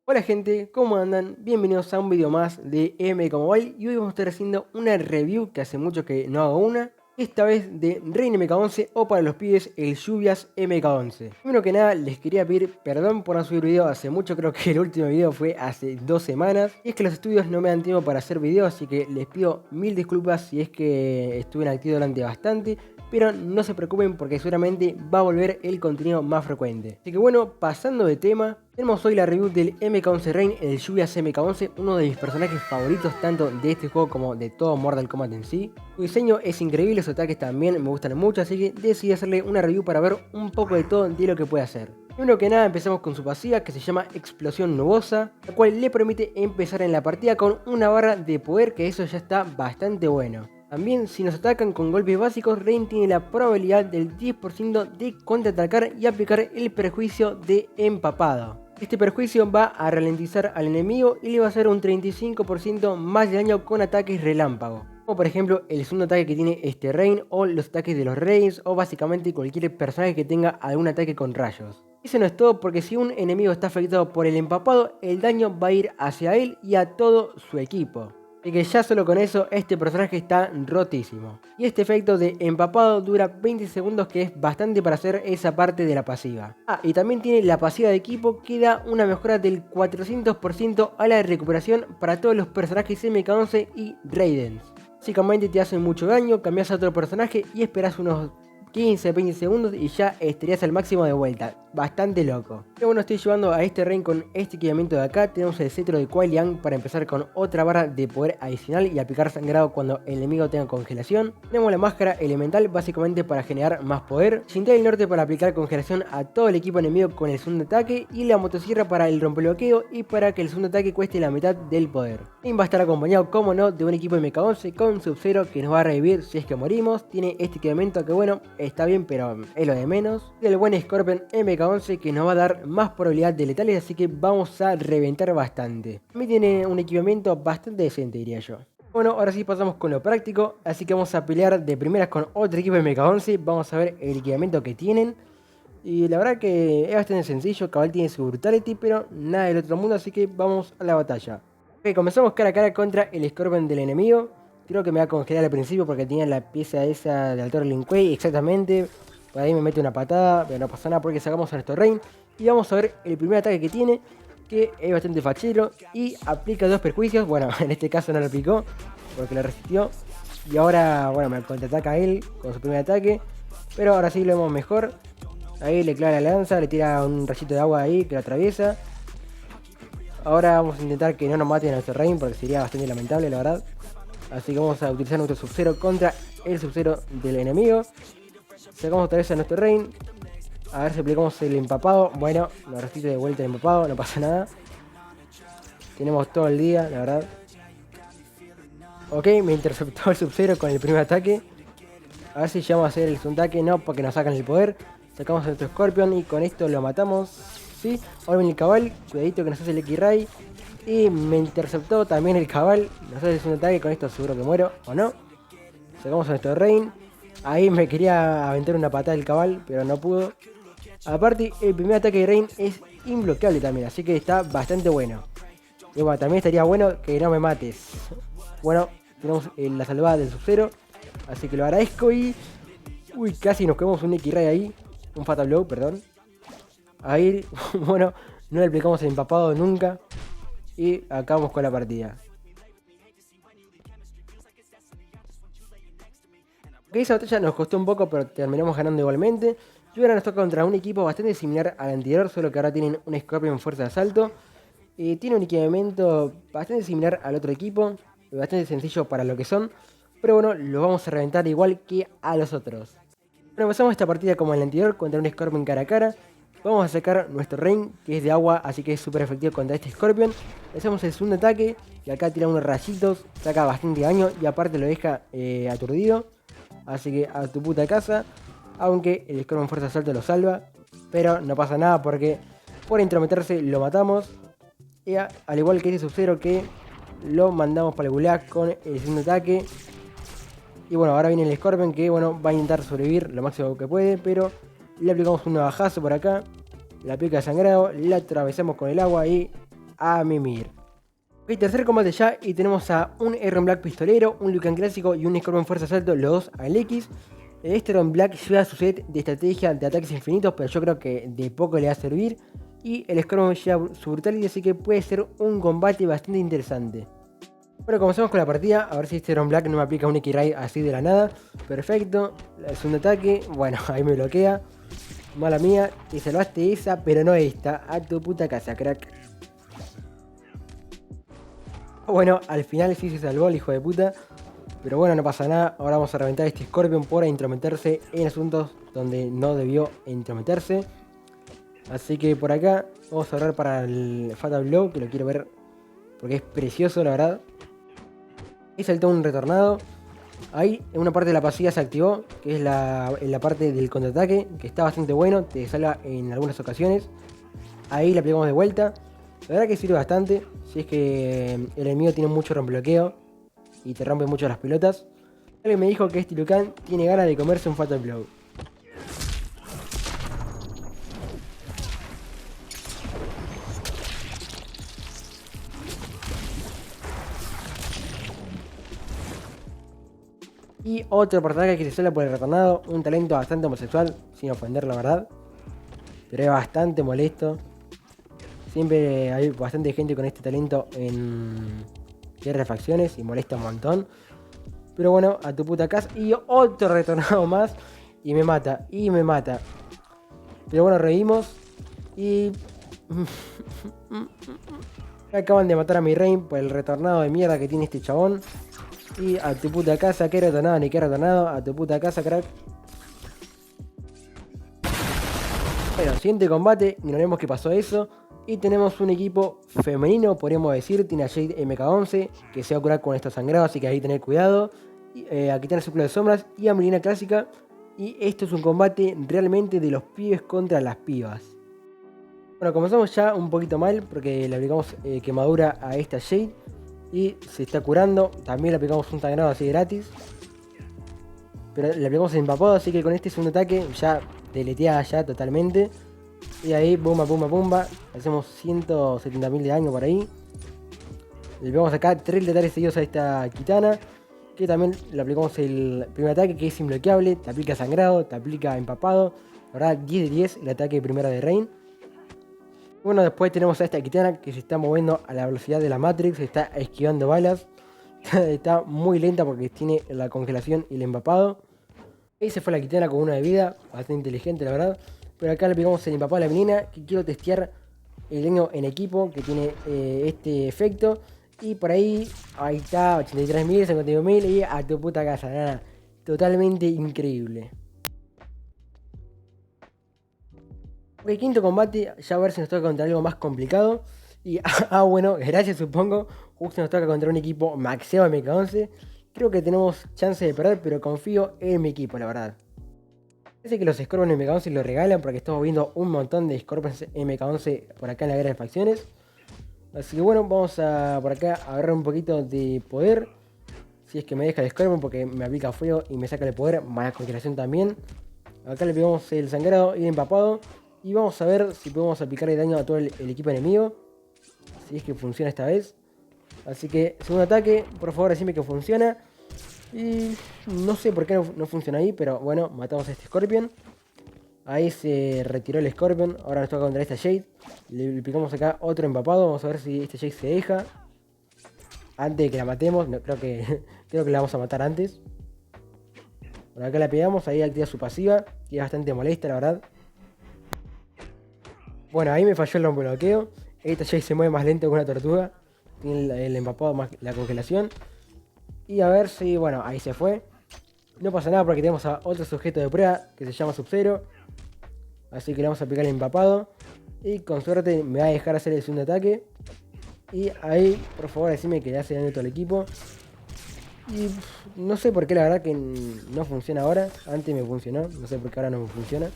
Hola gente, ¿cómo andan? Bienvenidos a un video más de MK Mobile y hoy vamos a estar haciendo una review que hace mucho que no hago una, esta vez de Rain MK11 o para los pibes el Lluvias MK11. Primero que nada les quería pedir perdón por no subir video hace mucho, creo que el último video fue hace 2 semanas y es que los estudios no me dan tiempo para hacer videos, así que les pido mil disculpas si es que estuve inactivo durante bastante. Pero no se preocupen porque seguramente va a volver el contenido más frecuente. Así que bueno, pasando de tema, tenemos hoy la review del MK11 Rain, el Lluvias MK11, uno de mis personajes favoritos tanto de este juego como de todo Mortal Kombat en sí. Su diseño es increíble, sus ataques también me gustan mucho, así que decidí hacerle una review para ver un poco de todo de lo que puede hacer. Primero que nada empezamos con su pasiva que se llama Explosión Nubosa, la cual le permite empezar en la partida con una barra de poder, que eso ya está bastante bueno. También, si nos atacan con golpes básicos, Rain tiene la probabilidad del 10% de contraatacar y aplicar el perjuicio de empapado. Este perjuicio va a ralentizar al enemigo y le va a hacer un 35% más de daño con ataques relámpago. Como por ejemplo el segundo ataque que tiene este Rain o los ataques de los Rains o básicamente cualquier personaje que tenga algún ataque con rayos. Eso no es todo porque si un enemigo está afectado por el empapado, el daño va a ir hacia él y a todo su equipo. Así que ya solo con eso este personaje está rotísimo. Y este efecto de empapado dura 20 segundos, que es bastante para hacer esa parte de la pasiva. Y también tiene la pasiva de equipo que da una mejora del 400% a la recuperación para todos los personajes MK11 y Raidens. Básicamente te hacen mucho daño, cambias a otro personaje y esperas unos 15-20 segundos y ya estarías al máximo de vuelta. Bastante loco. Pero bueno, estoy llevando a este Rain con este equipamiento de acá. Tenemos el cetro de Kuai Liang para empezar con otra barra de poder adicional y aplicar sangrado cuando el enemigo tenga congelación. Tenemos la máscara elemental básicamente para generar más poder. Shintai del norte para aplicar congelación a todo el equipo enemigo con el segundo ataque. Y la motosierra para el rompebloqueo y para que el segundo ataque cueste la mitad del poder. Rain va a estar acompañado, como no, de un equipo MK11 con Sub-Zero que nos va a revivir si es que morimos. Tiene este equipamiento que bueno, está bien, pero es lo de menos. Y el buen Scorpion MK11 que nos va a dar más probabilidad de letales, así que vamos a reventar bastante. También tiene un equipamiento bastante decente, diría yo. Bueno, ahora sí pasamos con lo práctico, así que vamos a pelear de primeras con otro equipo MK11. Vamos a ver el equipamiento que tienen. Y la verdad que es bastante sencillo, Cabal tiene su Brutality, pero nada del otro mundo, así que vamos a la batalla. Ok, comenzamos cara a cara contra el Scorpion del enemigo. Creo que me va a congelar al principio porque tenía la pieza esa de Altor Lin Kuei, exactamente. Por ahí me mete una patada, pero no pasa nada porque sacamos a nuestro Rain. Y vamos a ver el primer ataque que tiene, que es bastante fachero y aplica 2 perjuicios. Bueno, en este caso no lo aplicó porque lo resistió. Y ahora, bueno, me contraataca a él con su primer ataque. Pero ahora sí lo vemos mejor. Ahí le clava la lanza, le tira un rayito de agua ahí que lo atraviesa. Ahora vamos a intentar que no nos maten a nuestro Rain porque sería bastante lamentable, la verdad. Así que vamos a utilizar nuestro Sub-Zero contra el Sub-Zero del enemigo. Sacamos otra vez a nuestro Rain. A ver si aplicamos el empapado. Bueno, nos resiste de vuelta el empapado, no pasa nada. Tenemos todo el día, la verdad. Ok, me interceptó el Sub-Zero con el primer ataque. A ver si llegamos a hacer el segundo ataque. No, porque nos sacan el poder. Sacamos a nuestro Scorpion y con esto lo matamos. Sí, ahora viene el Cabal. Cuidadito que nos hace el X-Ray. Y me interceptó también el Cabal. Nos hace el segundo ataque. Con esto seguro que muero, ¿o no? Sacamos a nuestro Rain. Ahí me quería aventar una patada del Cabal, pero no pudo. Aparte, el primer ataque de Rain es imbloqueable también, así que está bastante bueno. Y bueno, también estaría bueno que no me mates. Bueno, tenemos la salvada del Sub-Zero, así que lo agradezco y... Uy, casi nos quedamos un X-Ray ahí. Un Fatal Blow, perdón. Ahí, bueno, no le aplicamos el empapado nunca. Y acabamos con la partida. Ok, esa batalla nos costó un poco, pero terminamos ganando igualmente. Y ahora nos toca contra un equipo bastante similar al anterior, solo que ahora tienen un Scorpion en fuerza de asalto. Tiene un equipamiento bastante similar al otro equipo, bastante sencillo para lo que son. Pero bueno, lo vamos a reventar igual que a los otros. Bueno, empezamos esta partida como en la anterior, contra un Scorpion cara a cara. Vamos a sacar nuestro Rain, que es de agua, así que es súper efectivo contra este Scorpion. Hacemos el segundo ataque, y acá tira unos rayitos, saca bastante daño y aparte lo deja aturdido. Así que a tu puta casa. Aunque el Scorpion fuerza de asalto lo salva. Pero no pasa nada porque por intrometerse lo matamos. Y al igual que ese Sub-Zero que lo mandamos para el gulag con el segundo ataque. Y bueno, ahora viene el Scorpion que bueno, va a intentar sobrevivir lo máximo que puede. Pero le aplicamos un navajazo por acá. La pica de sangrado, la atravesamos con el agua y a mimir. Ok, tercer combate ya y tenemos a un Erron Black pistolero, un Liu Kang clásico y un Scorpion fuerza asalto, los dos al X. Este Erron Black lleva su set de estrategia de ataques infinitos, pero yo creo que de poco le va a servir. Y el Scorpion lleva su brutality, así que puede ser un combate bastante interesante. Bueno, comenzamos con la partida, a ver si este Erron Black no me aplica un X-Ray así de la nada. Perfecto, el segundo ataque, bueno, ahí me bloquea. Mala mía, te salvaste esa, pero no esta. A tu puta casa, crack. Bueno, al final sí se salvó el hijo de puta. Pero bueno, no pasa nada. Ahora vamos a reventar a este Scorpion por intrometerse en asuntos donde no debió intrometerse. Así que por acá vamos a ahorrar para el Fatal Blow, que lo quiero ver porque es precioso, la verdad. Y saltó un retornado. Ahí en una parte de la pasiva se activó, que es en la parte del contraataque, que está bastante bueno, te salva en algunas ocasiones. Ahí la aplicamos de vuelta. La verdad que sirve bastante, si es que el enemigo tiene mucho rompebloqueo y te rompe mucho las pelotas. Alguien me dijo que este Liu Kang tiene ganas de comerse un Fatal Blow. Y otro personaje que se suele por el retornado, un talento bastante homosexual, sin ofender la verdad. Pero es bastante molesto. Siempre hay bastante gente con este talento en guerra de facciones y molesta un montón. Pero bueno, a tu puta casa. Y otro retornado más. Y me mata, y me mata. Pero bueno, reímos. Y... acaban de matar a mi Rain por el retornado de mierda que tiene este chabón. Y a tu puta casa, que retornado ni que retornado. A tu puta casa, crack. Bueno, siguiente combate. Ignoremos que pasó eso. Y tenemos un equipo femenino, podríamos decir. Tiene a Jade MK11, que se va a curar con estos sangrados, así que ahí tener cuidado. Aquí tiene el círculo de sombras y a Melina clásica. Y esto es un combate realmente de los pibes contra las pibas. Bueno, comenzamos ya un poquito mal, porque le aplicamos quemadura a esta Jade. Y se está curando. También le aplicamos un sangrado así gratis. Pero le aplicamos el empapado, así que con este segundo ataque ya deletea ya totalmente. Y ahí, pumba, pumba, pumba. Hacemos 170.000 de daño por ahí. Le pegamos acá 3 letales seguidos a esta Kitana. Que también le aplicamos el primer ataque, que es imbloqueable. Te aplica sangrado, te aplica empapado. La verdad, 10 de 10 el ataque primero de Rain. Bueno, después tenemos a esta Kitana que se está moviendo a la velocidad de la Matrix. Está esquivando balas. Está muy lenta porque tiene la congelación y el empapado. Ahí se fue la Kitana con 1 de vida. Bastante inteligente, la verdad. Pero acá le pegamos el empapado a la menina, que quiero testear el daño en equipo, que tiene este efecto. Y por ahí está, 83.000, 51.000 y a tu puta casa, nada. Totalmente increíble. Ok, quinto combate, ya a ver si nos toca contra algo más complicado. Y, bueno, gracias supongo. Justo nos toca contra un equipo maxeado de MK11. Creo que tenemos chance de perder, pero confío en mi equipo, la verdad. Parece que los Scorpions MK11 lo regalan porque estamos viendo un montón de Scorpions MK11 por acá en la guerra de facciones. Así que bueno, vamos a por acá a agarrar un poquito de poder. Si es que me deja el Scorpion porque me aplica fuego y me saca el poder, más congelación también. Acá le pegamos el sangrado y el empapado. Y vamos a ver si podemos aplicar el daño a todo el equipo enemigo. Si es que funciona esta vez. Así que segundo ataque, por favor decime que funciona. Y no sé por qué no funciona ahí, pero bueno, matamos a este Scorpion. Ahí se retiró el Scorpion, ahora nos toca contra esta Jade. Le picamos acá otro empapado, vamos a ver si este Jade se deja. Antes de que la matemos, no, creo que la vamos a matar antes. Por acá la pegamos, ahí activa su pasiva, que es bastante molesta la verdad. Bueno, ahí me falló el rompebloqueo. Esta Jade se mueve más lento que una tortuga. Tiene el empapado más la congelación. Y a ver si, bueno, ahí se fue. No pasa nada porque tenemos a otro sujeto de prueba que se llama Sub-Zero. Así que le vamos a aplicar el empapado. Y con suerte me va a dejar hacer el segundo ataque. Y ahí, por favor, decime que le hace daño a todo el equipo. Y no sé por qué la verdad que no funciona ahora. Antes me funcionó, no sé por qué ahora no me funciona.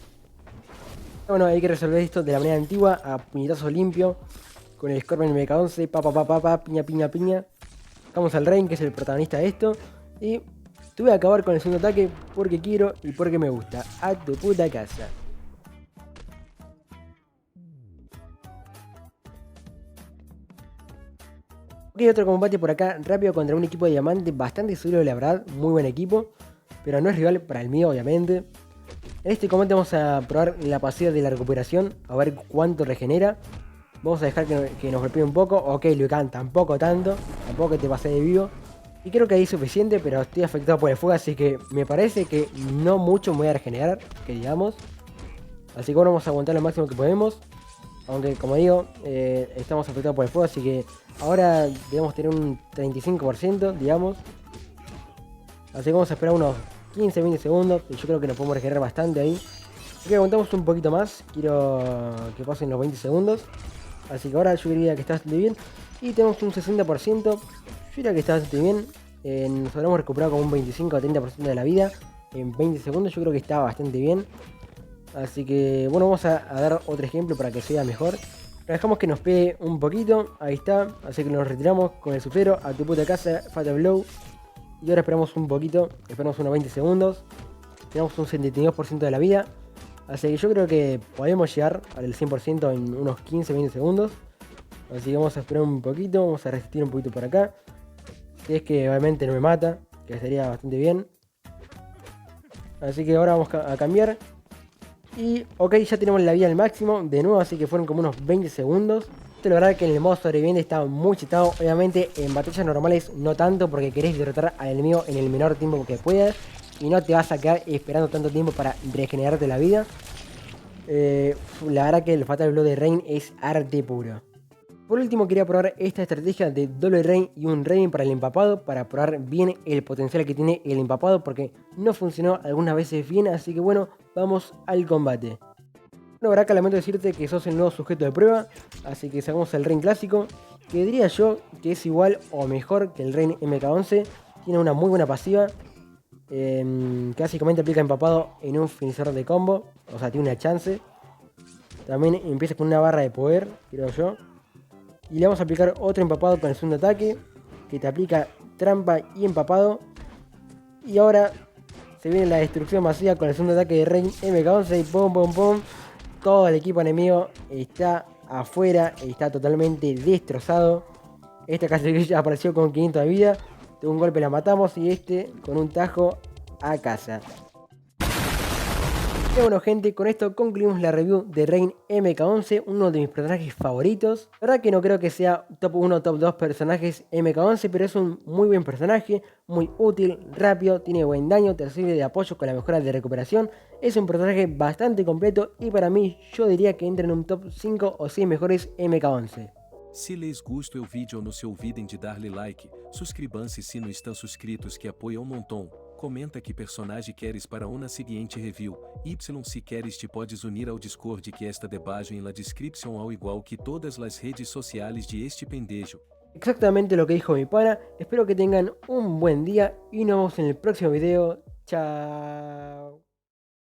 Bueno, hay que resolver esto de la manera antigua, a puñetazo limpio. Con el Scorpion MK11, piña, piña, piña. Vamos al Rain, que es el protagonista de esto. Y te voy a acabar con el segundo ataque porque quiero y porque me gusta. A tu puta casa. Ok, otro combate por acá, rápido contra un equipo de diamante bastante sólido, la verdad, muy buen equipo. Pero no es rival para el mío, obviamente. En este combate vamos a probar la pasiva de la recuperación, a ver cuánto regenera. Vamos a dejar que nos golpee un poco. Ok, Lucan, tampoco tanto, tampoco te pasé de vivo. Y creo que ahí es suficiente, pero estoy afectado por el fuego, así que me parece que no mucho me voy a regenerar, que digamos. Así que bueno, vamos a aguantar lo máximo que podemos. Aunque como digo, estamos afectados por el fuego, así que ahora debemos tener un 35%, digamos. Así que vamos a esperar unos 15-20 segundos. Y yo creo que nos podemos regenerar bastante ahí. Así que aguantamos un poquito más. Quiero que pasen los 20 segundos. Así que ahora yo diría que está bastante bien. Y tenemos un 60%. Yo diría que está bastante bien. Nos habremos recuperado como un 25-30% de la vida en 20 segundos. Yo creo que está bastante bien. Así que bueno, vamos a dar otro ejemplo para que sea mejor. Lo dejamos que nos pegue un poquito. Ahí está. Así que nos retiramos con el suflero. A tu puta casa, Fatal Blow. Y ahora esperamos un poquito. Esperamos unos 20 segundos. Tenemos un 72% de la vida. Así que yo creo que podemos llegar al 100% en unos 15-20 segundos. Así que vamos a esperar un poquito. Vamos a resistir un poquito por acá. Si es que obviamente no me mata, que estaría bastante bien. Así que ahora vamos a cambiar. Y ok, ya tenemos la vida al máximo de nuevo, así que fueron como unos 20 segundos. La verdad que en el modo sobreviviente está muy chetado. Obviamente en batallas normales no tanto, porque querés derrotar al enemigo en el menor tiempo que puedas. Y no te vas a quedar esperando tanto tiempo para regenerarte la vida. La verdad que el Fatal Blow de Rain es arte puro. Por último quería probar esta estrategia de doble Rain y un Rain para el empapado, para probar bien el potencial que tiene el empapado, porque no funcionó algunas veces bien, así que bueno, vamos al combate. Bueno, ahora acá lamento decirte que sos el nuevo sujeto de prueba, así que sacamos el Rain clásico, que diría yo que es igual o mejor que el Rain MK11, tiene una muy buena pasiva, que básicamente aplica empapado en un finalizador de combo, o sea, tiene una chance. También empieza con una barra de poder, creo yo. Y le vamos a aplicar otro empapado con el segundo ataque, que te aplica trampa y empapado. Y ahora se viene la destrucción masiva con el segundo ataque de Rain MK11 y pum pum pum. Todo el equipo enemigo está afuera, está totalmente destrozado. Esta cacería apareció con 500 de vida. De un golpe la matamos y este con un tajo a casa. Y bueno gente, con esto concluimos la review de Rain MK11, uno de mis personajes favoritos. La verdad que no creo que sea top 1 o top 2 personajes MK11, pero es un muy buen personaje, muy útil, rápido, tiene buen daño, te sirve de apoyo con la mejora de recuperación. Es un personaje bastante completo y para mí yo diría que entra en un top 5 o 6 mejores MK11. Se les gustou o vídeo, não se olvidem de darle like, suscribam-se se não estão inscritos que apoia um montão, comenta que personagem queres para uma seguinte review, y se queres te podes unir ao Discord que está debaixo em la descripción ao igual que todas las redes sociales de este pendejo. Exactamente lo que dijo mi pana, espero que tengan un buen día y nos vemos en el próximo video, chao.